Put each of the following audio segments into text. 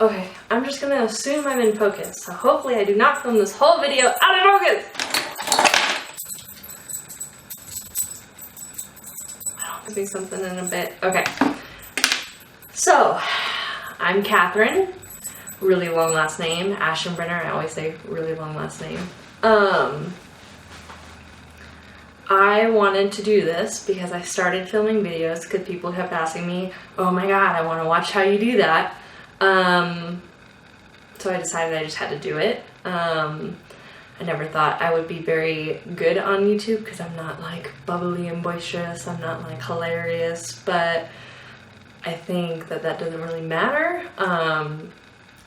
Okay, I'm just gonna assume I'm in focus, so hopefully I do not film this whole video out of focus! I'll do something in a bit. Okay. So, I'm Catherine. Really long last name. Ashenbrenner, I always say really long last name. I wanted to do this because I started filming videos because people kept asking me, oh my god, I want to watch how you do that. So I decided I just had to do it. I never thought I would be very good on YouTube because I'm not like bubbly and boisterous, I'm not like hilarious, but I think that doesn't really matter.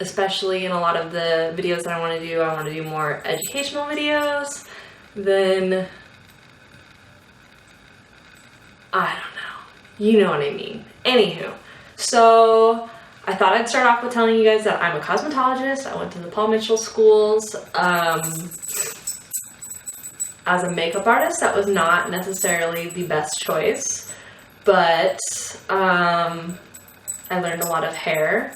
Especially in a lot of the videos that I want to do more educational videos than, I don't know, you know what I mean. Anywho, so I thought I'd start off with telling you guys that I'm a cosmetologist. I went to the Paul Mitchell schools. As a makeup artist, that was not necessarily the best choice, but I learned a lot of hair.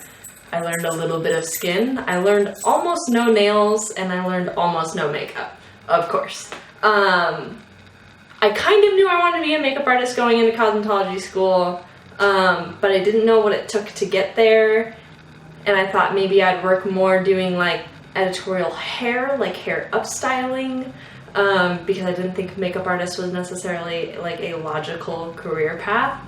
I learned a little bit of skin. I learned almost no nails, and I learned almost no makeup, of course. I kind of knew I wanted to be a makeup artist going into cosmetology school, but I didn't know what it took to get there, and I thought maybe I'd work more doing like editorial hair, like hair upstyling, because I didn't think makeup artist was necessarily like a logical career path.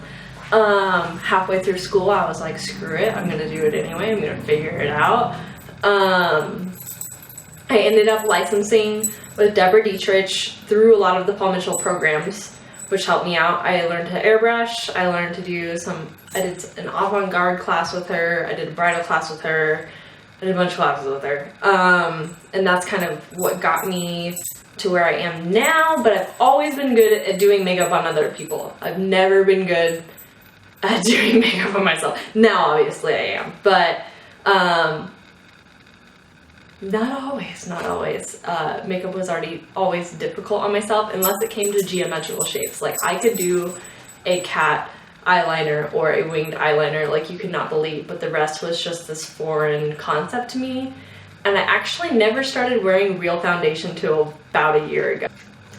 Halfway through school I was like, screw it, I'm gonna do it anyway, I'm gonna figure it out. I ended up licensing with Deborah Dietrich through a lot of the Paul Mitchell programs, which helped me out. I learned to airbrush, I learned to do I did an avant-garde class with her, I did a bridal class with her, I did a bunch of classes with her. And that's kind of what got me to where I am now, but I've always been good at doing makeup on other people. I've never been good at doing makeup on myself. Now, obviously, I am, but not always. Makeup was always difficult on myself unless it came to geometrical shapes. Like, I could do a cat eyeliner or a winged eyeliner like you could not believe, but the rest was just this foreign concept to me. And I actually never started wearing real foundation till about a year ago.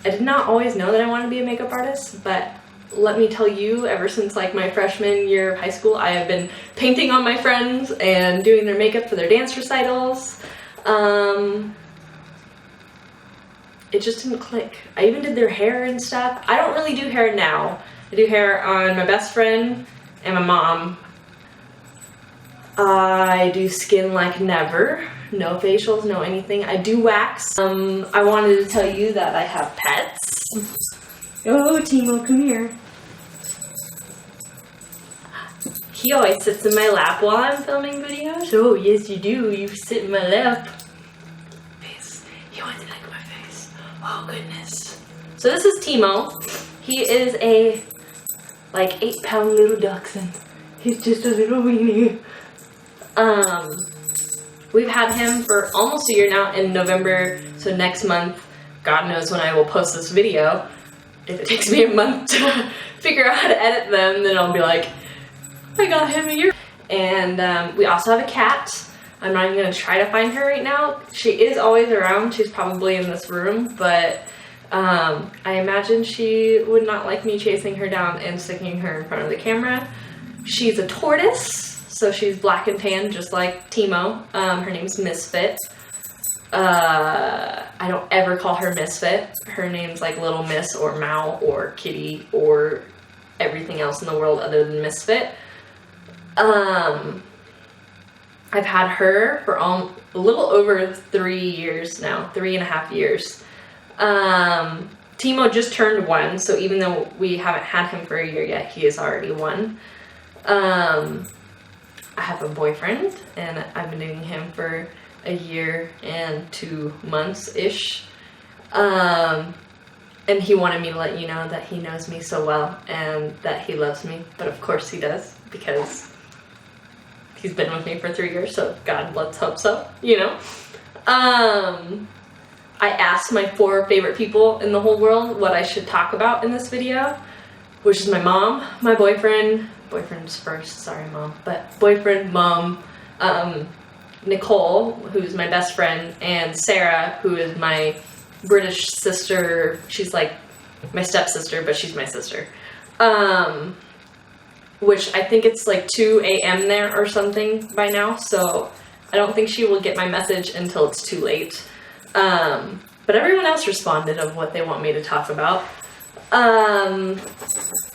I did not always know that I wanted to be a makeup artist, but let me tell you, ever since like my freshman year of high school, I have been painting on my friends and doing their makeup for their dance recitals. It just didn't click. I even did their hair and stuff. I don't really do hair now. I do hair on my best friend and my mom. I do skin like never. No facials, no anything. I do wax. I wanted to tell you that I have pets. Oh, Timo, come here. He always sits in my lap while I'm filming videos. Oh, yes you do. You sit in my lap. Face. He wants to like my face. Oh, goodness. So this is Timo. He is a, like, 8-pound little dachshund. He's just a little weenie. We've had him for almost a year now in November, so next month, God knows when I will post this video. If it takes me a month to figure out how to edit them, then I'll be like, I got him a year. And we also have a cat. I'm not even going to try to find her right now. She is always around. She's probably in this room, but I imagine she would not like me chasing her down and sticking her in front of the camera. She's a tortoise. So she's black and tan, just like Timo. Her name's Misfit. I don't ever call her Misfit. Her name's like Little Miss or Mao or Kitty or everything else in the world other than Misfit. I've had her for a little over 3 years now, 3.5 years. Timo just turned 1, so even though we haven't had him for a year yet, he is already 1. I have a boyfriend, and I've been dating him for a year and 2 months-ish. And he wanted me to let you know that he knows me so well and that he loves me. But of course he does, because he's been with me for 3 years, so God, let's hope so, you know? I asked my 4 favorite people in the whole world what I should talk about in this video, which is my mom, my boyfriend's first, sorry mom, but boyfriend, mom, Nicole, who's my best friend, and Sarah, who is my British sister. She's like my stepsister, but she's my sister. Which I think it's like 2 a.m. there or something by now, so I don't think she will get my message until it's too late. But everyone else responded of what they want me to talk about.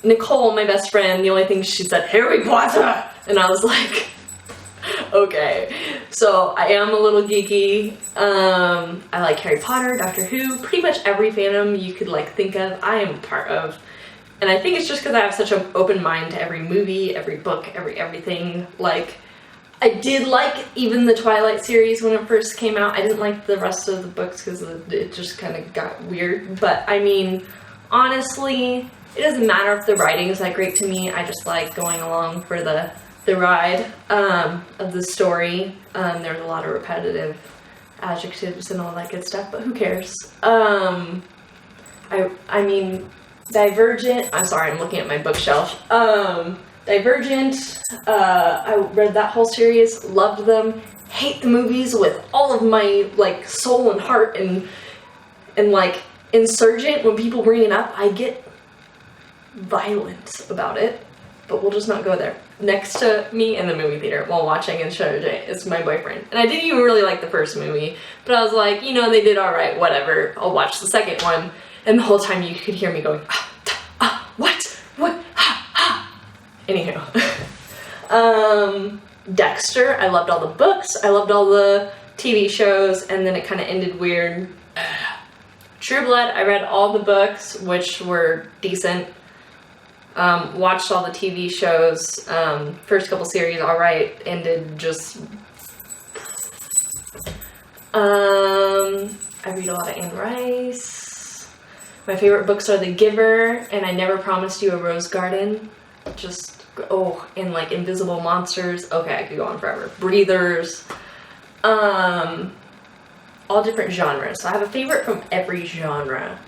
Nicole, my best friend, the only thing she said, Harry Potter! And I was like, okay. So I am a little geeky. I like Harry Potter, Doctor Who, pretty much every fandom you could like think of, I am a part of. And I think it's just because I have such an open mind to every movie, every book, everything. Like, I did like even the Twilight series when it first came out. I didn't like the rest of the books because it just kind of got weird. But, I mean, honestly, it doesn't matter if the writing is that great to me. I just like going along for the ride of the story. There's a lot of repetitive adjectives and all that good stuff, but who cares? I mean... Divergent, I'm sorry, I'm looking at my bookshelf. Divergent, I read that whole series, loved them, hate the movies with all of my, like, soul and heart, and like, Insurgent, when people bring it up, I get violent about it, but we'll just not go there. Next to me in the movie theater while watching Insurgent is my boyfriend, and I didn't even really like the first movie, but I was like, you know, they did alright, whatever, I'll watch the second one. And the whole time you could hear me going, what? Anywho. Dexter, I loved all the books, I loved all the TV shows, and then it kind of ended weird. True Blood, I read all the books, which were decent. Watched all the TV shows. First couple series, alright, ended just... I read a lot of Anne Rice. My favorite books are The Giver, and I Never Promised You a Rose Garden. Just, and like Invisible Monsters. Okay, I could go on forever. Breathers. All different genres. So I have a favorite from every genre.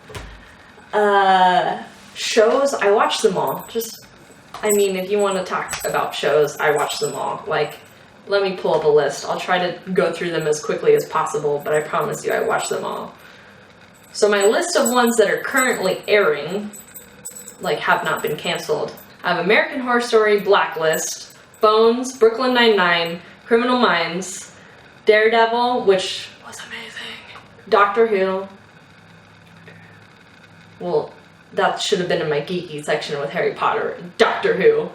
Shows, I watch them all. I mean, if you want to talk about shows, I watch them all. Like, let me pull up a list. I'll try to go through them as quickly as possible, but I promise you I watch them all. So my list of ones that are currently airing, like have not been canceled, I have American Horror Story, Blacklist, Bones, Brooklyn Nine-Nine, Criminal Minds, Daredevil, which was amazing, Doctor Who. Well, that should have been in my geeky section with Harry Potter. Doctor Who.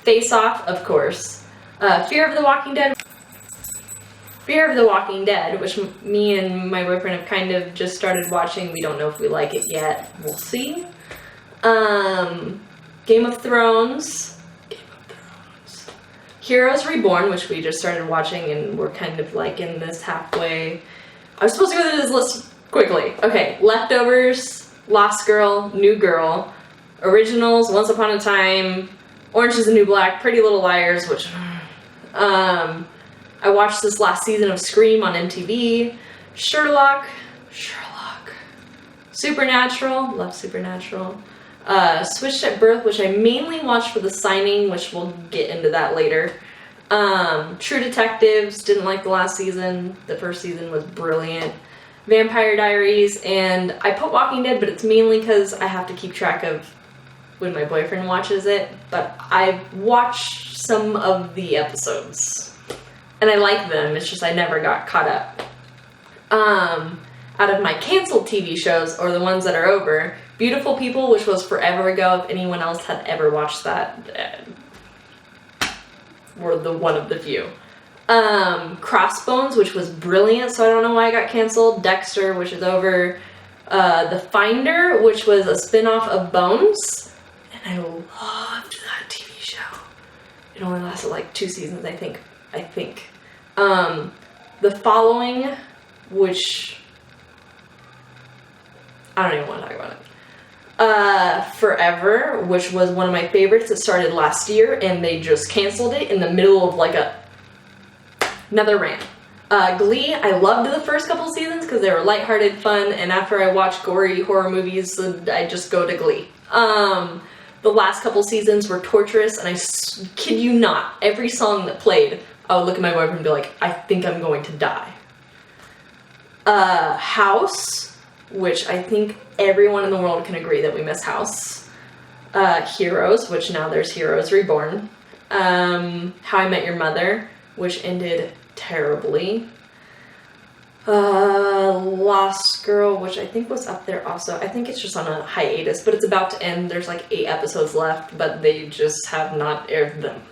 Face Off, of course. Fear of the Walking Dead. Fear of the Walking Dead, which me and my boyfriend have kind of just started watching. We don't know if we like it yet. We'll see. Game of Thrones. Heroes Reborn, which we just started watching, and we're kind of like in this halfway. I was supposed to go through this list quickly. Okay, Leftovers, Lost Girl, New Girl, Originals, Once Upon a Time, Orange is the New Black, Pretty Little Liars, which... I watched this last season of Scream on MTV. Sherlock. Supernatural. Love Supernatural. Switched at Birth, which I mainly watched for The Signing, which we'll get into that later. True Detectives. Didn't like the last season. The first season was brilliant. Vampire Diaries. And I put Walking Dead, but it's mainly because I have to keep track of when my boyfriend watches it. But I watched some of the episodes. And I like them, it's just I never got caught up. Out of my canceled TV shows, or the ones that are over, Beautiful People, which was forever ago, if anyone else had ever watched that, were the one of the few. Crossbones, which was brilliant, so I don't know why I got canceled. Dexter, which is over. The Finder, which was a spin-off of Bones, and I loved that TV show. It only lasted like 2 seasons, I think. The Following, which I don't even want to talk about it. Forever, which was one of my favorites. It started last year and they just canceled it in the middle of like another rant. Glee, I loved the first couple seasons because they were lighthearted, fun, and after I watch gory horror movies, I just go to Glee. The last couple seasons were torturous, and I kid you not, every song that played, I would look at my boyfriend and be like, I think I'm going to die. House, which I think everyone in the world can agree that we miss House. Heroes, which now there's Heroes Reborn. How I Met Your Mother, which ended terribly. Lost Girl, which I think was up there also. I think it's just on a hiatus, but it's about to end. There's like 8 episodes left, but they just have not aired them.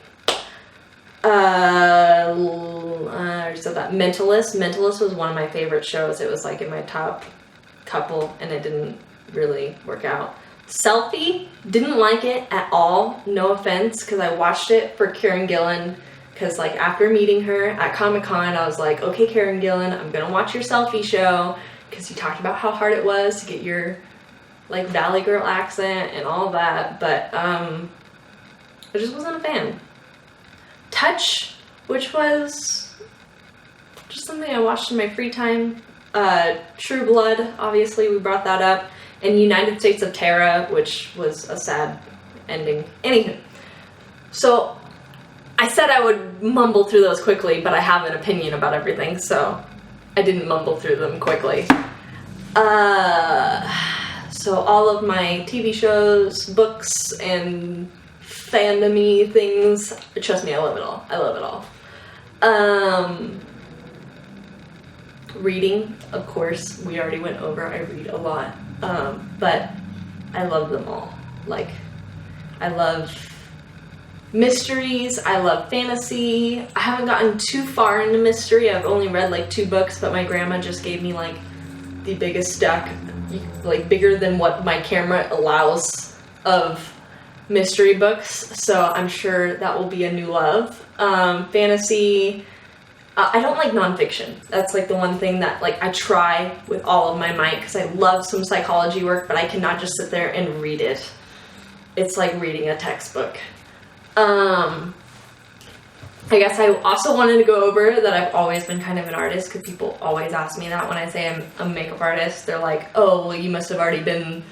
So that Mentalist was one of my favorite shows. It was like in my top couple, and it didn't really work out. Selfie, didn't like it at all. No offense, because I watched it for Karen Gillan. Because, like, after meeting her at Comic-Con, I was like, okay, Karen Gillan, I'm going to watch your Selfie show. Because you talked about how hard it was to get your, like, Valley Girl accent and all that. But, I just wasn't a fan. Touch, which was just something I watched in my free time. True Blood, obviously, we brought that up. And United States of Terra, which was a sad ending. Anywho. So, I said I would mumble through those quickly, but I have an opinion about everything, so I didn't mumble through them quickly. So all of my TV shows, books, and fandom-y things, trust me, I love it all. I love it all. Reading, of course, we already went over. I read a lot, but I love them all. Like, I love mysteries, I love fantasy. I haven't gotten too far into mystery. I've only read like 2 books, but my grandma just gave me like the biggest stack, like bigger than what my camera allows, of mystery books. So I'm sure that will be a new love. Fantasy, I don't like nonfiction. That's like the one thing that like I try with all of my might, because I love some psychology work, but I cannot just sit there and read it. It's like reading a textbook. I guess I also wanted to go over that I've always been kind of an artist, because people always ask me that when I say I'm a makeup artist. They're like, oh, well, you must have already been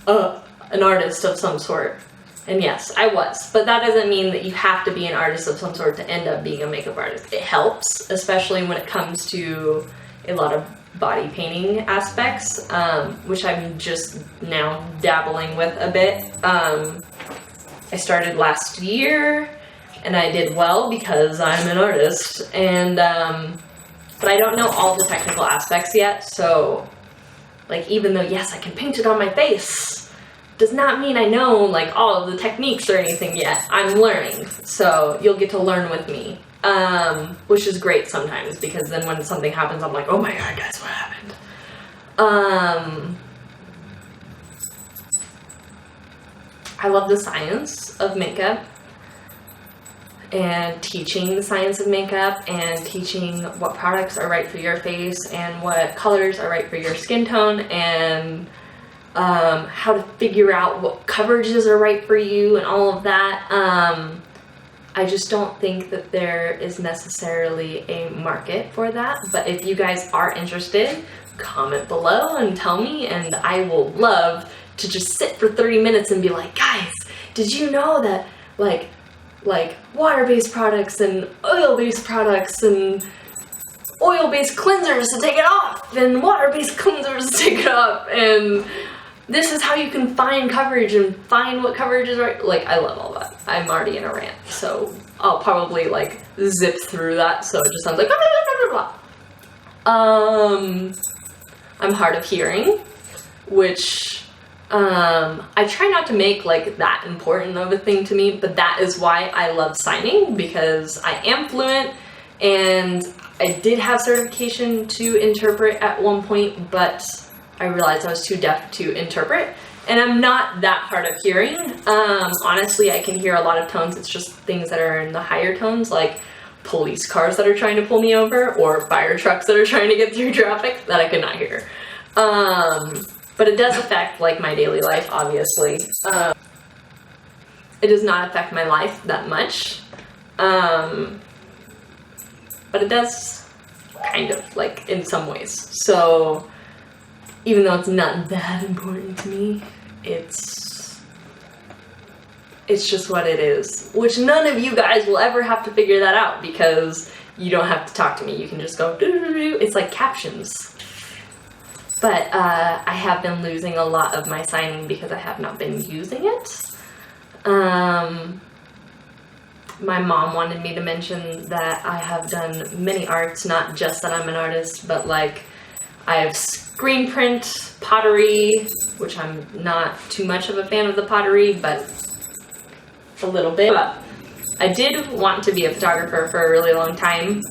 an artist of some sort. And yes, I was. But that doesn't mean that you have to be an artist of some sort to end up being a makeup artist. It helps, especially when it comes to a lot of body painting aspects, which I'm just now dabbling with a bit. I started last year, and I did well because I'm an artist, and, but I don't know all the technical aspects yet, so, like, even though, yes, I can paint it on my face, does not mean I know, like, all of the techniques or anything yet. I'm learning, so you'll get to learn with me, which is great sometimes, because then when something happens, I'm like, oh my god, guys, what happened? I love the science of makeup, and teaching the science of makeup, and teaching what products are right for your face, and what colors are right for your skin tone, and how to figure out what coverages are right for you, and all of that. I just don't think that there is necessarily a market for that, but if you guys are interested, comment below and tell me, and I will love to just sit for 30 minutes and be like, guys, did you know that like water-based products and oil-based products and oil-based cleansers to take it off and water-based cleansers to take it off, and this is how you can find coverage and find what coverage is right. Like, I love all that. I'm already in a rant, so I'll probably like zip through that, so it just sounds like blah, blah, blah, blah, blah. I'm hard of hearing, which I try not to make like that important of a thing to me, but that is why I love signing, because I am fluent, and I did have certification to interpret at one point, but I realized I was too deaf to interpret, and I'm not that hard of hearing. Honestly, I can hear a lot of tones. It's just things that are in the higher tones, like police cars that are trying to pull me over, or fire trucks that are trying to get through traffic, that I cannot hear. But it does affect, like, my daily life, obviously. It does not affect my life that much. But it does, kind of, like, in some ways. So, even though it's not that important to me, it's it's just what it is. Which none of you guys will ever have to figure that out because you don't have to talk to me. You can just go doo-doo-doo-doo. It's like captions. But I have been losing a lot of my signing because I have not been using it. My mom wanted me to mention that I have done many arts, not just that I'm an artist, but like I have screen print, pottery, which I'm not too much of a fan of the pottery, but a little bit. But I did want to be a photographer for a really long time.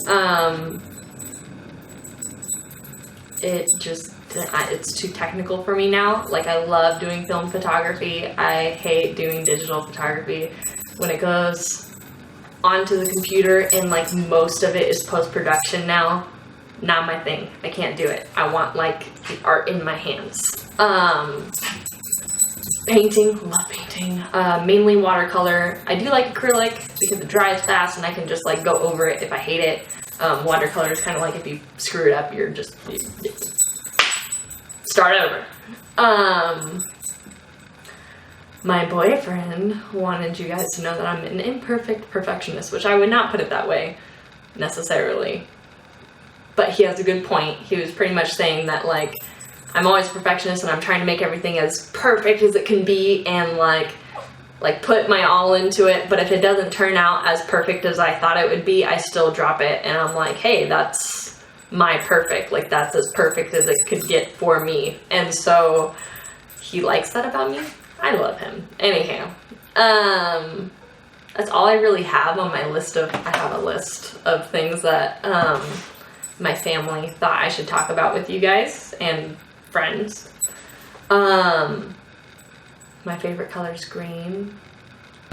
It's too technical for me now. Like, I love doing film photography. I hate doing digital photography. When it goes onto the computer and like most of it is post-production now, not my thing. I can't do it. I want like the art in my hands. Painting, love painting. Mainly watercolor. I do like acrylic because it dries fast and I can just like go over it if I hate it. Watercolor is kind of like if you screw it up, you start over. My boyfriend wanted you guys to know that I'm an imperfect perfectionist, which I would not put it that way, necessarily. But he has a good point. He was pretty much saying that, like, I'm always a perfectionist and I'm trying to make everything as perfect as it can be and, like put my all into it. But if it doesn't turn out as perfect as I thought it would be, I still drop it. And I'm like, hey, that's my perfect. Like, that's as perfect as it could get for me. And so he likes that about me. I love him. Anyhow, that's all I really have on my list of, I have a list of things that my family thought I should talk about with you guys and friends. My favorite color is green.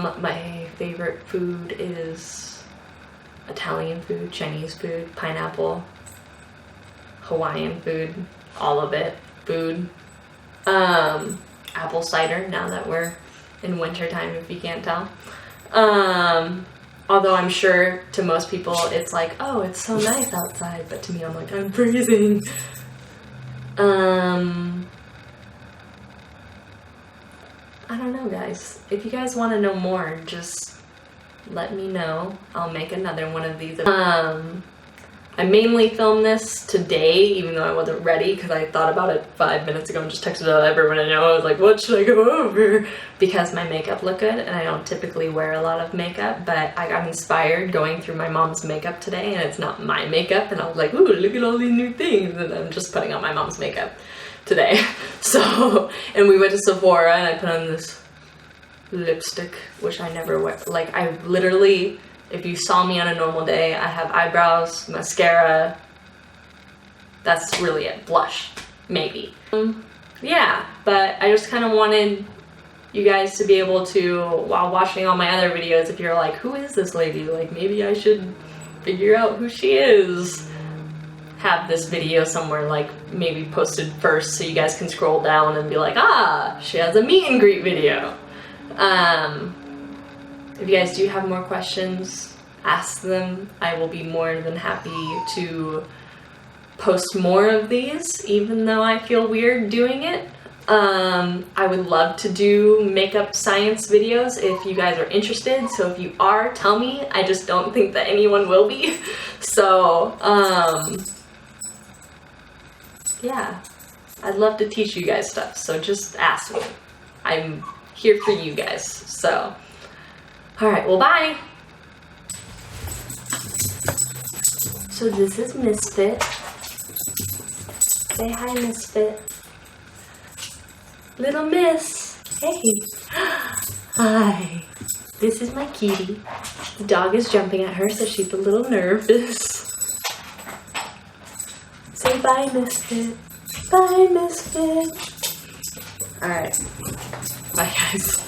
My favorite food is Italian food, Chinese food, pineapple, Hawaiian food, all of it, food. Apple cider, now that we're in winter time, if you can't tell. Although I'm sure to most people it's like, oh, it's so nice outside, but to me I'm like, I'm freezing. I don't know, guys. If you guys want to know more, just let me know. I'll make another one of these. I mainly filmed this today, even though I wasn't ready, because I thought about it 5 minutes ago and just texted everyone I know. I was like, what should I go over? Because my makeup looked good, and I don't typically wear a lot of makeup, but I got inspired going through my mom's makeup today, and it's not my makeup, and I was like, ooh, look at all these new things, and I'm just putting on my mom's makeup today. So, and we went to Sephora, and I put on this lipstick, which I never wear. Like, I literally... If you saw me on a normal day, I have eyebrows, mascara, that's really it. Blush, maybe. Yeah, but I just kind of wanted you guys to be able to, while watching all my other videos, if you're like, who is this lady? Like, maybe I should figure out who she is. Have this video somewhere, like, maybe posted first so you guys can scroll down and be like, ah, she has a meet and greet video. If you guys do have more questions, ask them. I will be more than happy to post more of these, even though I feel weird doing it. I would love to do makeup science videos if you guys are interested. So if you are, tell me. I just don't think that anyone will be. So, yeah. I'd love to teach you guys stuff. So just ask me. I'm here for you guys. So... Alright, well, bye! So this is Misfit. Say hi, Misfit. Little Miss! Hey! Hi! This is my kitty. The dog is jumping at her, so she's a little nervous. Say bye, Misfit. Bye, Misfit! Alright. Bye, guys.